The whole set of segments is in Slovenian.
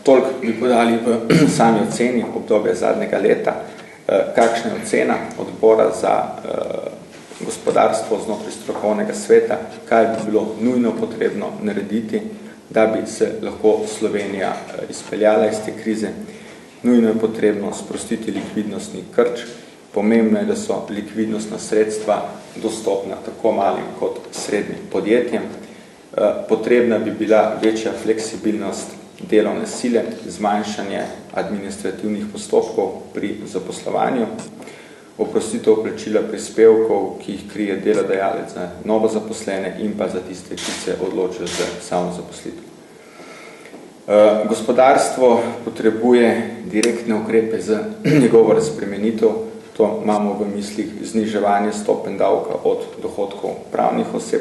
Toliko bi podali v sami oceni obdobja zadnjega leta. Kakšna je ocena odbora za gospodarstvo znotraj strokovnega sveta, kaj bi bilo nujno potrebno narediti, da bi se lahko Slovenija izpeljala iz te krize. Nujno je potrebno sprostiti likvidnostni krč. Pomembno je, da so likvidnostna sredstva dostopna tako malim kot srednjim podjetjem. Potrebna bi bila večja fleksibilnost delovne sile, zmanjšanje administrativnih postopkov pri zaposlovanju, oprostitev plačila prispevkov, ki jih krije delodajalec za novo zaposlene in pa za tiste, ki se odločijo za samozaposlitev. Gospodarstvo potrebuje direktne ukrepe za njegovo razpremenitev. To imamo v mislih zniževanje stopenj davka od dohodkov pravnih oseb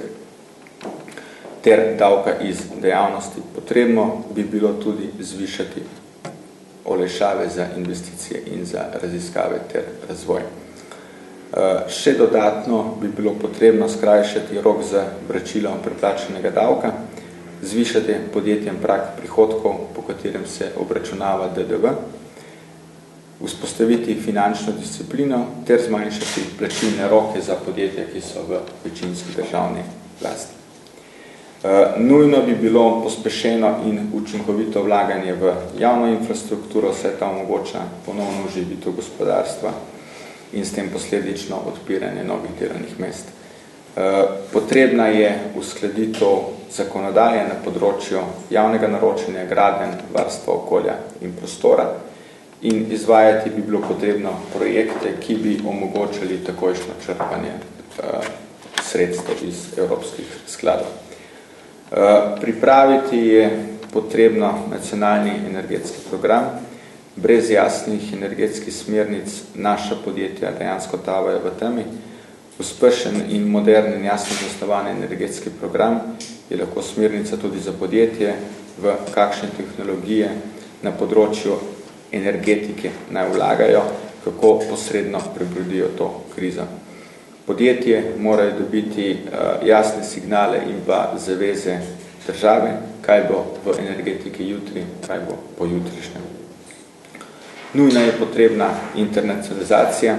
ter davka iz dejavnosti. Potrebno bi bilo tudi zvišati olajšave za investicije in za raziskave ter razvoj. Še dodatno bi bilo potrebno skrajšati rok za vračilo preplačanega davka, zvišati podjetjem prag prihodkov, po katerem se obračunava DDV, vzpostaviti finančno disciplino ter zmanjšati plačilne roke za podjetja, ki so v večinski državni lasti. Nujno bi bilo pospešeno in učinkovito vlaganje v javno infrastrukturo, saj ta omogoča ponovno oživitev gospodarstva in s tem posledično odpiranje novih delovnih mest. Potrebna je uskladitev zakonodaje na področju javnega naročanja, gradenj, varstva okolja in prostora in izvajati bi bilo potrebno projekte, ki bi omogočali takojšnjo črpanje sredstev iz evropskih skladov. Pripraviti je potrebno nacionalni energetski program. Brez jasnih energetskih smernic naša podjetja dejansko tavajo v temi. Uspešen in modern in jasno zasnovan energetski program je lahko smernica tudi za podjetje, v kakšne tehnologije na področju energetike naj vlagajo, kako posredno prebrodijo to krizo. Podjetje morajo dobiti jasne signale in pa zaveze države, kaj bo v energetiki jutri, kaj bo pojutrišnjem. Nujna je potrebna internacionalizacija,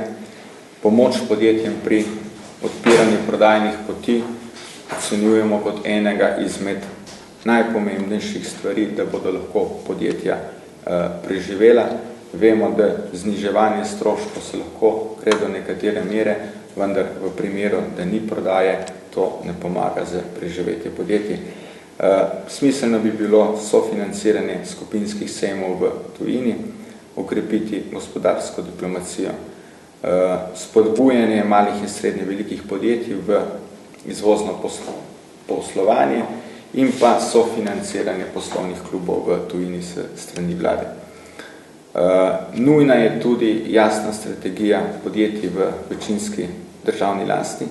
pomoč podjetjem pri odpiranju prodajnih poti ocenjujemo kot enega izmed najpomembnejših stvari, da bodo lahko podjetja preživela. Vemo, da zniževanje stroškov se lahko gre do nekatere mere, vendar v primeru, da ni prodaje, to ne pomaga za preživetje podjetij. Smiselno bi bilo sofinanciranje skupinskih sejmov v tujini, ukrepiti gospodarsko diplomacijo, spodbujanje malih in srednje velikih podjetij v izvozno poslovanje in pa sofinanciranje poslovnih klubov v tujini s strani vlade. Nujna je tudi jasna strategija podjetij v večinski državni lasti,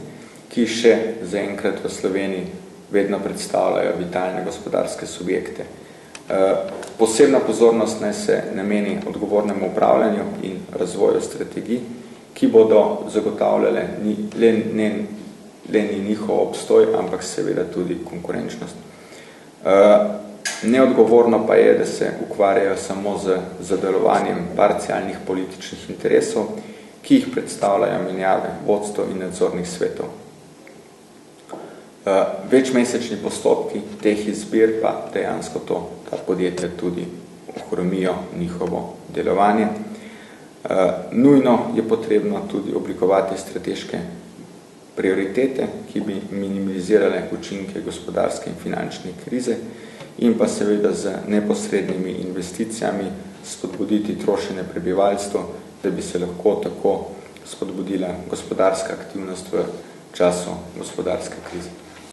ki še zaenkrat v Sloveniji vedno predstavljajo vitalne gospodarske subjekte. Posebna pozornost naj se nameni odgovornemu upravljanju in razvoju strategij, ki bodo zagotavljale le njihov obstoj, ampak seveda tudi konkurenčnost. Neodgovorno pa je, da se ukvarjajo samo z zadelovanjem parcialnih političnih interesov, ki jih predstavljajo menjave vodstev in nadzornih svetov. Večmesečni postopki teh izbir pa dejansko ta podjetja tudi ohromijo njihovo delovanje. Nujno je potrebno tudi oblikovati strateške prioritete, ki bi minimalizirale učinke gospodarske in finančne krize in pa seveda z neposrednimi investicijami spodbuditi trošenje prebivalstva, da bi se lahko tako spodbudila gospodarska aktivnost v času gospodarske krize.